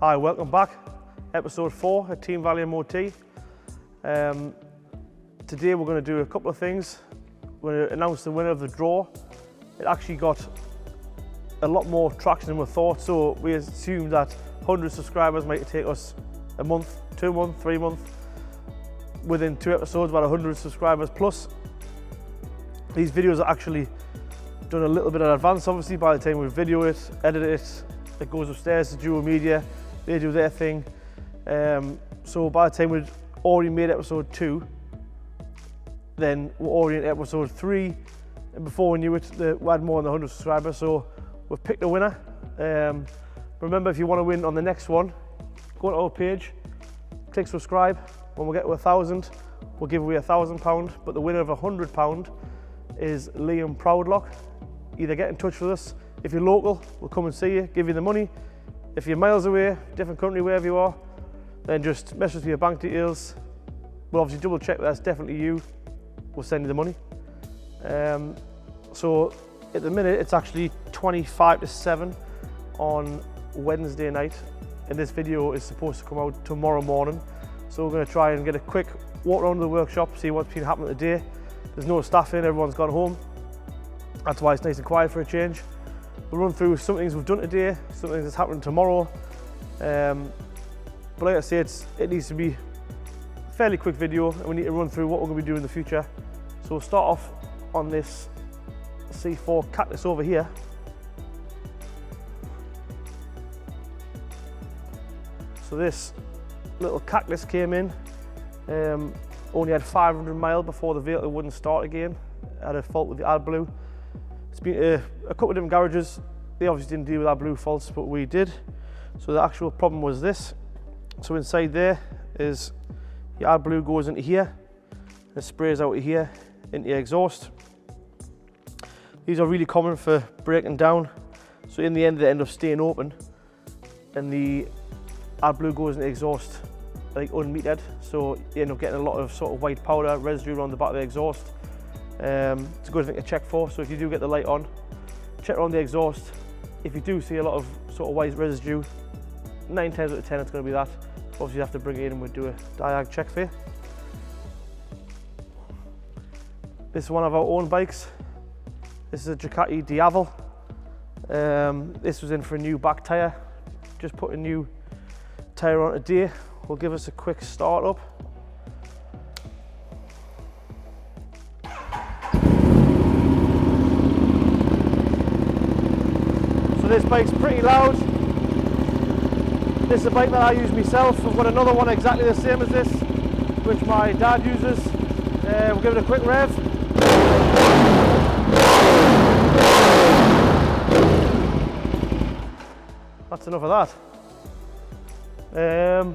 Hi, welcome back. Episode 4 at TVMOT. Today we're going to do a couple of things. We're going to announce the winner of the draw. It actually got a lot more traction than we thought, so we assumed that 100 subscribers might take us a month, 2 months, 3 months. Within 2 episodes, about 100 subscribers plus. These videos are actually done a little bit in advance, obviously. By the time we video it, edit it, it goes upstairs to Duo Media, they do their thing. So by the time we'd already made episode 2, then we're already in episode 3, and before we knew it, we had more than 100 subscribers, so we've picked a winner. Remember, if you want to win on the next one, go to our page, click subscribe. When we get to 1,000, we'll give away £1,000, but the winner of £100 is Liam Proudlock. Either get in touch with us. If you're local, we'll come and see you, give you the money. If you're miles away, different country, wherever you are, then just message with your bank details. We'll obviously double check that that's definitely you. We'll send you the money. So at the minute, it's actually 25 to 7 on Wednesday night, and this video is supposed to come out tomorrow morning. So we're going to try and get a quick walk around the workshop, see what's been happening today. There's no staff in, everyone's gone home. That's why it's nice and quiet for a change. We'll run through some things we've done today, some things that's happening tomorrow. But like I say, it needs to be a fairly quick video, and we need to run through what we're going to be doing in the future. So we'll start off on this C4 Cutlass over here. So this little Cutlass came in, only had 500 miles before the vehicle wouldn't start again. Had a fault with the Adblue. It's been a couple of different garages. They obviously didn't deal with Adblue faults, but we did. So the actual problem was this. So inside there is the Adblue goes into here, and sprays out of here into the exhaust. These are really common for breaking down. So in the end, they end up staying open, and the Adblue goes into the exhaust like unmetered, so you end up getting a lot of sort of white powder residue around the back of the exhaust. It's a good thing to check for, so if you do get the light on, check around the exhaust. If you do see a lot of sort of white residue, 9 times out of 10 it's going to be that. Obviously you have to bring it in and we'll do a diag check for you. This is one of our own bikes. This is a Ducati Diavel. This was in for a new back tyre. Just put a new tyre on today. Will give us a quick start up. So this bike's pretty loud. This is a bike that I use myself. I've got another one exactly the same as this, which my dad uses. We'll give it a quick rev. That's enough of that.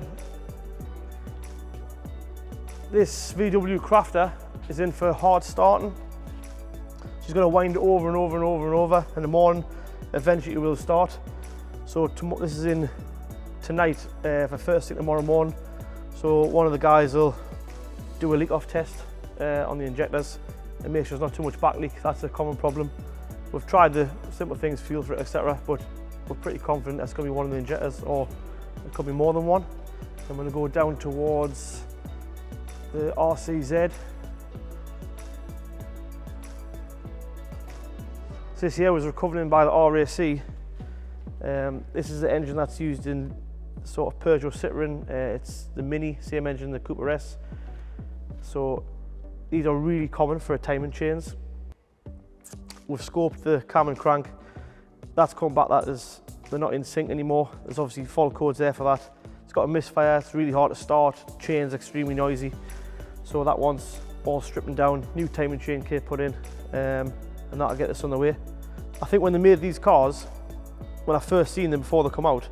This VW Crafter is in for hard starting. She's going to wind it over and over and over and over in the morning. Eventually it will start. So this is in tonight for first thing tomorrow morning. So one of the guys will do a leak off test on the injectors and make sure there's not too much back leak. That's a common problem. We've tried the simple things, fuel for it, etc., but we're pretty confident that's going to be one of the injectors, or it could be more than one. I'm going to go down towards the RCZ. So this here was recovered by the RAC. This is the engine that's used in sort of Peugeot Citroën. It's the Mini, same engine, the Cooper S. So these are really common for timing chains. We've scoped the cam and crank. That's come back, they're not in sync anymore. There's obviously fault codes there for that. It's got a misfire, it's really hard to start, chain's extremely noisy. So that one's all stripping down, new timing chain kit put in, and that'll get this on the way. I think when they made these cars, when I first seen them before they come out,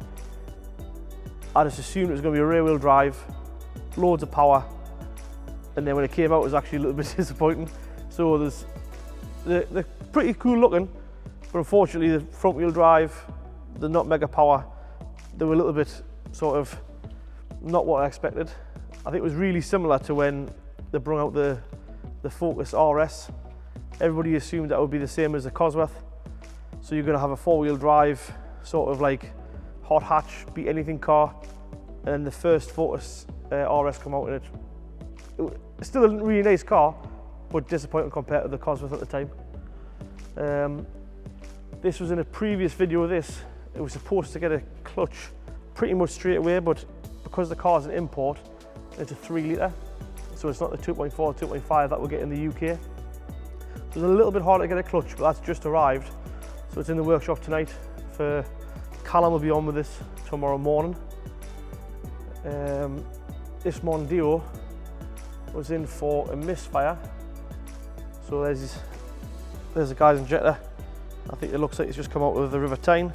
I just assumed it was going to be a rear wheel drive, loads of power, and then when it came out it was actually a little bit disappointing. So they're pretty cool looking, but unfortunately the front wheel drive, they're not mega power. They were a little bit sort of not what I expected. I think it was really similar to when they brought out the Focus RS. Everybody assumed that would be the same as the Cosworth. So you're going to have a 4-wheel drive, sort of like hot hatch, beat anything car, and then the first Focus RS come out, and it's still a really nice car, but disappointing compared to the Cosworth at the time. This was in a previous video of this. It was supposed to get a clutch pretty much straight away, but because the car's an import, it's a 3 litre, so it's not the 2.4, 2.5 that we'll get in the UK. So it's a little bit harder to get a clutch, but that's just arrived. So it's in the workshop tonight. For Callum will be on with this tomorrow morning. This Mondeo was in for a misfire. So there's a guy's injector. I think it looks like it's just come out of the River Tyne.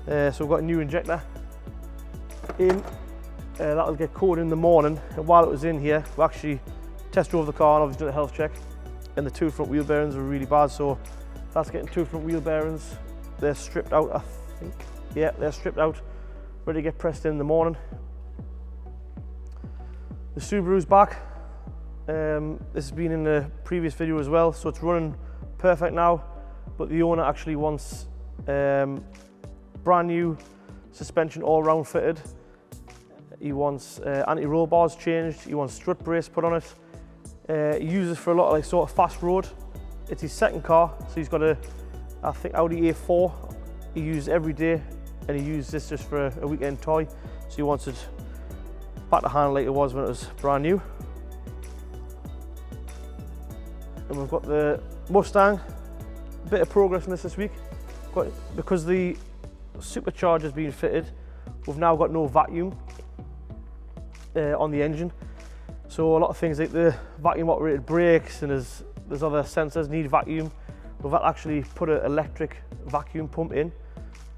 So we've got a new injector in. That'll get coded in the morning. And while it was in here, we actually test drove the car and obviously did a health check. And the 2 front wheel bearings were really bad. So that's getting 2 front wheel bearings. They're stripped out, I think. Yeah, they're stripped out, ready to get pressed in the morning. The Subaru's back. This has been in the previous video as well, so it's running perfect now, but the owner actually wants brand new suspension all round fitted. He wants anti-roll bars changed, he wants strut brace put on it. He uses for a lot of like sort of fast road. It's his second car, so he's got I think Audi Ep4 he uses every day, and he used this just for a weekend toy, so he wants it back to hand like it was when it was brand new. And we've got the Mustang. A bit of progress in this week. Because the supercharger's been fitted, we've now got no vacuum on the engine. So a lot of things like the vacuum operated brakes and there's other sensors need vacuum. We've actually put an electric vacuum pump in.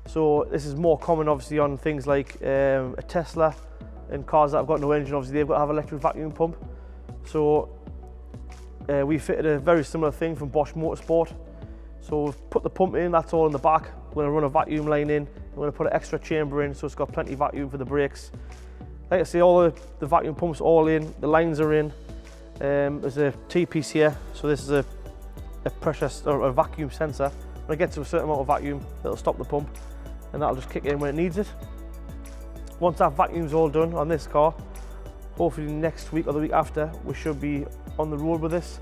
So this is more common obviously on things like a Tesla and cars that have got no engine. Obviously they've got to have an electric vacuum pump. So we fitted a very similar thing from Bosch Motorsport. So we've put the pump in, that's all in the back. We're going to run a vacuum line in. We're going to put an extra chamber in so it's got plenty of vacuum for the brakes. Like I say, all the vacuum pumps all in, the lines are in. There's a T-piece here, so this is a pressure or a vacuum sensor. When it gets to a certain amount of vacuum, it'll stop the pump and that'll just kick in when it needs it. Once that vacuum's all done on this car, hopefully next week or the week after, we should be on the road with this.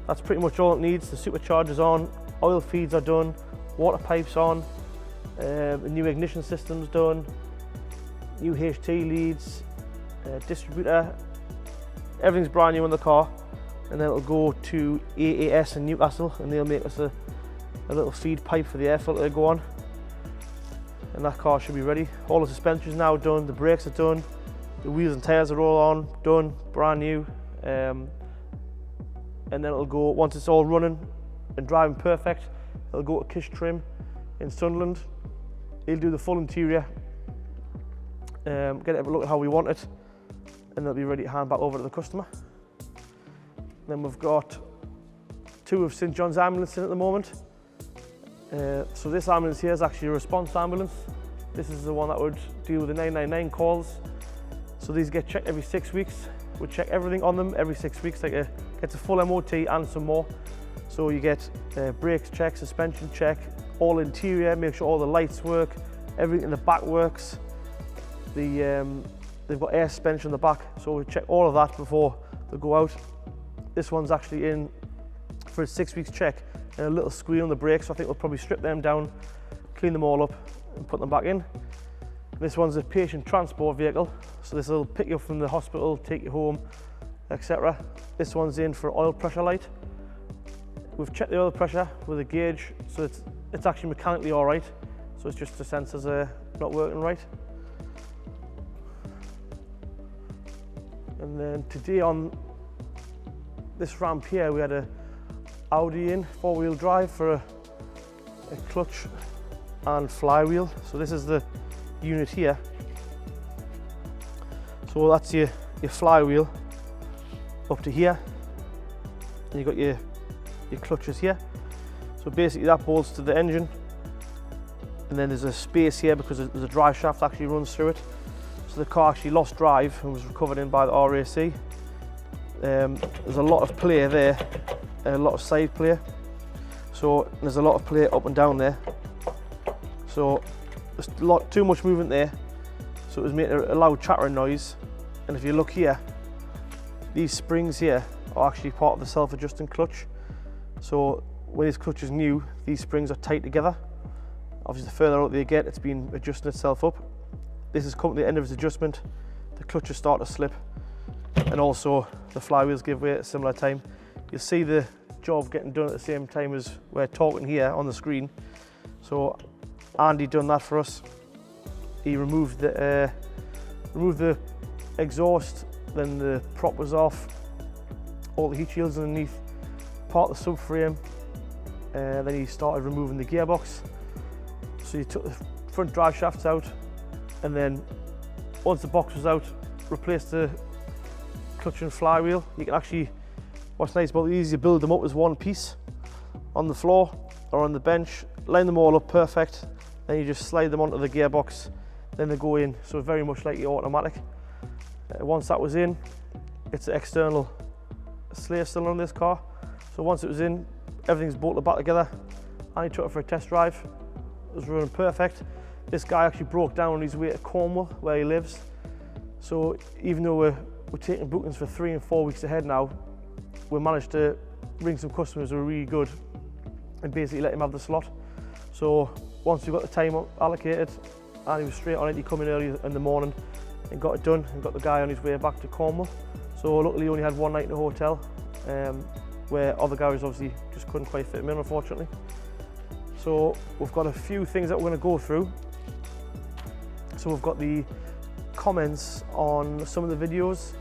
That's pretty much all it needs. The supercharger's on, oil feeds are done, water pipes on, the new ignition system's done, new HT leads, distributor, everything's brand new in the car. And then it'll go to AAS in Newcastle and they'll make us a little feed pipe for the air filter to go on. And that car should be ready. All the suspension's now done, the brakes are done, the wheels and tyres are all on, done, brand new. And then it'll go, once it's all running and driving perfect, it'll go to Kish Trim in Sunderland. He'll do the full interior, get it a look at how we want it, and they'll be ready to hand back over to the customer. Then we've got 2 of St John's ambulance in at the moment. So this ambulance here is actually a response ambulance. This is the one that would deal with the 999 calls. So these get checked every 6 weeks. We check everything on them every 6 weeks. Gets a full MOT and some more. So you get brakes check, suspension check, all interior, make sure all the lights work, everything in the back works. They've got air suspension on the back, so we check all of that before they go out. This one's actually in for a 6 weeks check and a little squeal on the brakes, so I think we'll probably strip them down, clean them all up and put them back in. This one's a patient transport vehicle, so this will pick you up from the hospital, take you home, etc. This one's in for oil pressure light. We've checked the oil pressure with a gauge, so it's actually mechanically all right, so it's just the sensors are not working right. And then today on this ramp here, we had a Audi in 4-wheel drive for a clutch and flywheel. So this is the unit here. So that's your flywheel up to here, and you've got your clutches here. So basically that bolts to the engine, and then there's a space here because there's a drive shaft that actually runs through it. So the car actually lost drive and was recovered in by the RAC. There's a lot of play there, a lot of side play. So there's a lot of play up and down there. So there's too much movement there, so it was making a loud chattering noise. And if you look here, these springs here are actually part of the self-adjusting clutch. So when this clutch is new, these springs are tight together. Obviously, the further out they get, it's been adjusting itself up. This has come to the end of its adjustment. The clutches start to slip, and also the flywheels give way at a similar time. You'll see the job getting done at the same time as we're talking here on the screen. So Andy done that for us. He removed the exhaust, then the prop was off, all the heat shields underneath, part of the subframe, then he started removing the gearbox. So he took the front drive shafts out, and then once the box was out, replaced the clutch and flywheel. You can actually, what's nice about these, you build them up as one piece on the floor or on the bench, line them all up perfect, then you just slide them onto the gearbox, then they go in. So very much like your automatic. Once that was in, it's an external slave cylinder on this car. So once it was in, everything's bolted back together. And he took it for a test drive. It was running perfect. This guy actually broke down on his way to Cornwall, where he lives. So even though we're taking bookings for 3 and 4 weeks ahead now, we managed to ring some customers who are really good and basically let him have the slot. So once we got the time allocated, and he was straight on it, he come in early in the morning and got it done, and got the guy on his way back to Cornwall. So luckily he only had one night in a hotel, where other guys obviously just couldn't quite fit him in, unfortunately. So we've got a few things that we're going to go through. So we've got the comments on some of the videos.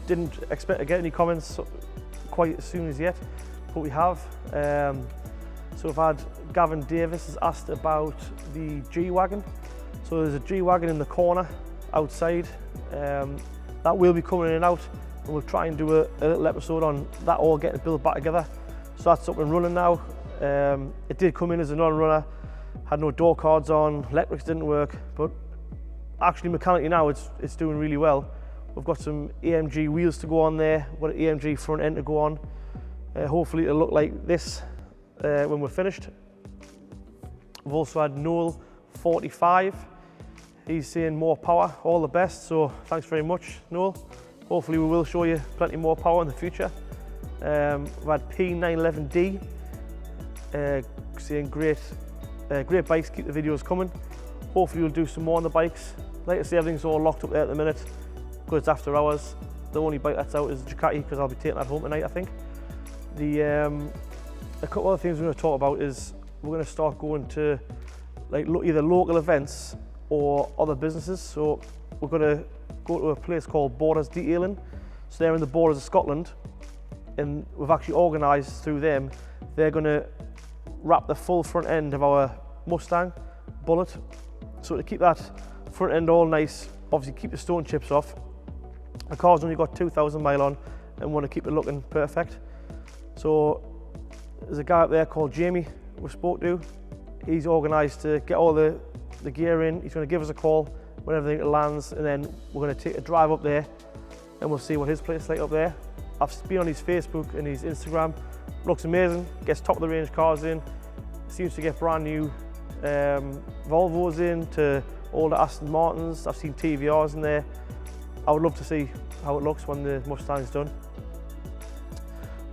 Didn't expect to get any comments quite as soon as yet, but we have. So we've had Gavin Davis has asked about the G-Wagon. So there's a G-Wagon in the corner outside. That will be coming in and out, and we'll try and do a little episode on that all getting built back together. So that's up and running now. It did come in as a non-runner, had no door cards on, electrics didn't work, but actually mechanically now it's doing really well. We've got some AMG wheels to go on there, we've got an AMG front end to go on. Hopefully it'll look like this when we're finished. We've also had Noel 45. He's saying more power, all the best, so thanks very much, Noel. Hopefully we will show you plenty more power in the future. We've had P911D saying great bikes, keep the videos coming. Hopefully we'll do some more on the bikes. Like I say, everything's all locked up there at the minute because it's after hours. The only bike that's out is Ducati, because I'll be taking that home tonight, I think. A couple of things we're going to talk about is we're going to start going to either local events or other businesses. So we're going to go to a place called Borders Detailing. So they're in the borders of Scotland, and we've actually organised through them. They're going to wrap the full front end of our Mustang Bullet. So to keep that front end all nice, obviously keep the stone chips off. The car's only got 2,000 mile on, and want to keep it looking perfect. So there's a guy up there called Jamie we spoke to. He's organised to get all the gear in. He's going to give us a call when everything lands, and then we're going to take a drive up there and we'll see what his place is like up there. I've been on his Facebook and his Instagram. Looks amazing, gets top of the range cars in, seems to get brand new Volvos in to all the Aston Martins. I've seen TVRs in there. I would love to see how it looks when the Mustang's done.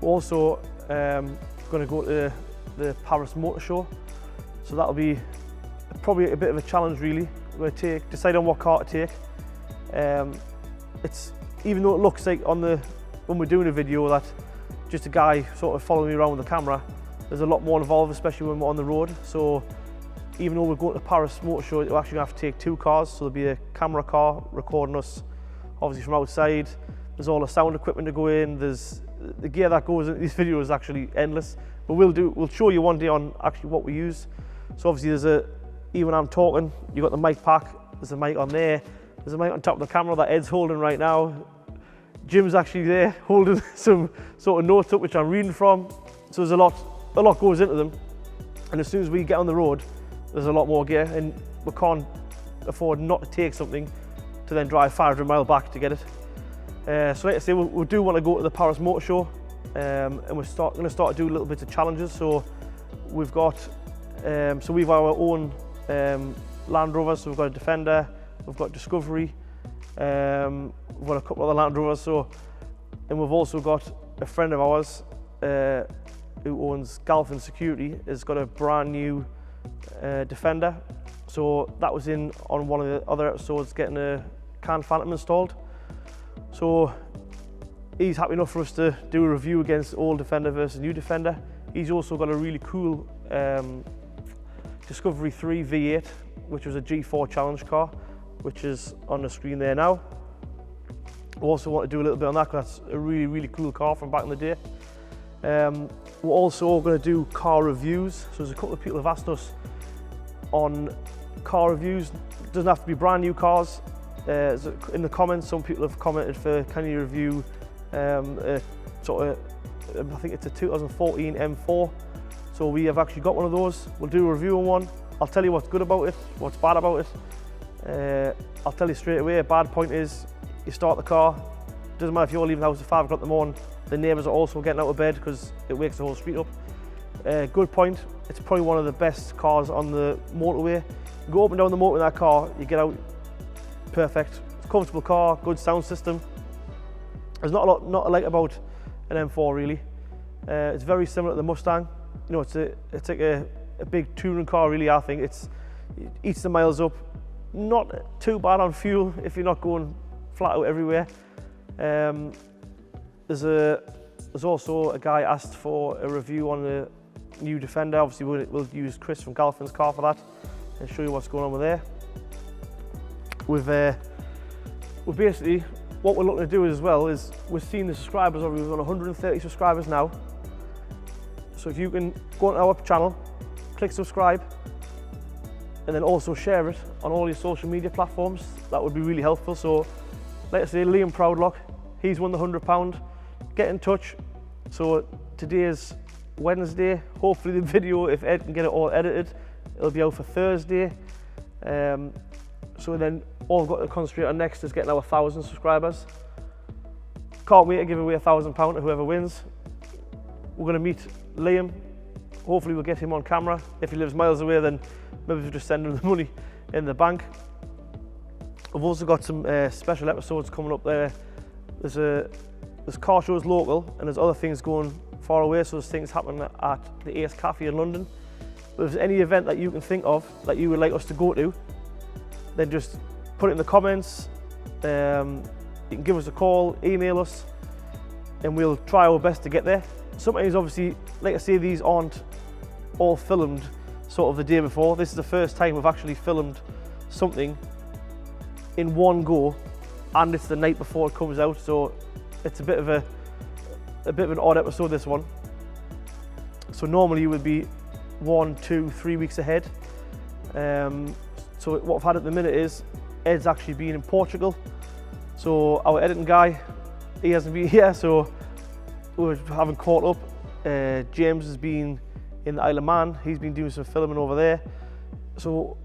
We're also going to go to the Paris Motor Show, so that'll be probably a bit of a challenge really. We're going to decide on what car to take. It's, even though it looks like when we're doing a video that just a guy sort of following me around with the camera, there's a lot more involved, especially when we're on the road. So even though we're going to Paris Motor Show, we're actually going to have to take 2 cars. So there'll be a camera car recording us, obviously from outside. There's all the sound equipment to go in. There's the gear that goes in these videos is actually endless. But we'll show you one day on actually what we use. So obviously even when I'm talking, you've got the mic pack, there's a mic on there, there's a mic on top of the camera that Ed's holding right now. Jim's actually there holding some sort of notes up which I'm reading from. So there's a lot goes into them. And as soon as we get on the road, there's a lot more gear, and we can't afford not to take something to then drive 500 miles back to get it. So like I say, we do want to go to the Paris Motor Show, and we're going to start to do little bits of challenges. So we've got, we've our own Land Rovers, so we've got a Defender, we've got Discovery, we've got a couple other Land Rovers, and we've also got a friend of ours who owns Galpin Security, has got a brand new Defender. So that was in on one of the other episodes, getting a Can Phantom installed. So he's happy enough for us to do a review against old Defender versus new Defender. He's also got a really cool Discovery 3 V8, which was a G4 challenge car, which is on the screen there now. We also want to do a little bit on that because that's a really, really cool car from back in the day. We're also going to do car reviews. So there's a couple of people who have asked us on car reviews. It doesn't have to be brand new cars. In the comments, some people have commented for, can you review I think it's a 2014 M4. So we have actually got one of those. We'll do a review on one. I'll tell you what's good about it, what's bad about it. I'll tell you straight away, a bad point is you start the car, doesn't matter if you're leaving the house at 5 o'clock in the morning, the neighbours are also getting out of bed because it wakes the whole street up. Good point, it's probably one of the best cars on the motorway. You go up and down the motorway in that car, you get out, perfect. It's a comfortable car, good sound system. There's not a lot not like about an M4 really. It's very similar to the Mustang. You know, it's like a big touring car really. I think it eats the miles up. Not too bad on fuel if you're not going flat out everywhere. There's also a guy asked for a review on the new Defender. Obviously we'll use Chris from Galpin's car for that and show you what's going on with there. We've basically, what we're looking to do as well is we've seen the subscribers, we've got 130 subscribers now. So if you can go on our channel, click subscribe, and then also share it on all your social media platforms, that would be really helpful. So like I say, Liam Proudlock, he's won the £100. Get in touch. So today is Wednesday. Hopefully the video, if Ed can get it all edited, it'll be out for Thursday. So then all I've got to concentrate on next is getting our 1,000 subscribers. Can't wait to give away £1,000 to whoever wins. We're going to meet Liam. Hopefully we'll get him on camera. If he lives miles away, then maybe we'll just send him the money in the bank. We've also got some special episodes coming up there. There's car shows local and there's other things going far away, so there's things happening at the Ace Cafe in London. But if there's any event that you can think of that you would like us to go to, then just put it in the comments. You can give us a call, email us, and we'll try our best to get there. Sometimes obviously, like I say, these aren't all filmed sort of the day before. This is the first time we've actually filmed something in one go, and it's the night before it comes out, so it's a bit of an odd episode, this one. So normally you would be 1, 2, 3 weeks ahead. So what I've had at the minute is Ed's actually been in Portugal, so our editing guy, he hasn't been here, so we haven't caught up. James has been in the Isle of Man, he's been doing some filming over there. So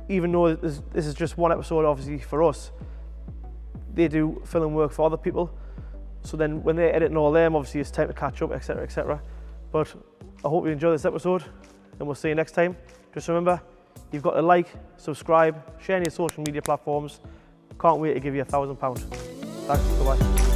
even though this is just one episode obviously for us, they do film work for other people. So then when they're editing all them, obviously it's time to catch up, etc, etc. But I hope you enjoy this episode and we'll see you next time. Just remember, you've got to like, subscribe, share on your social media platforms. Can't wait to give you £1,000. Thanks, bye-bye.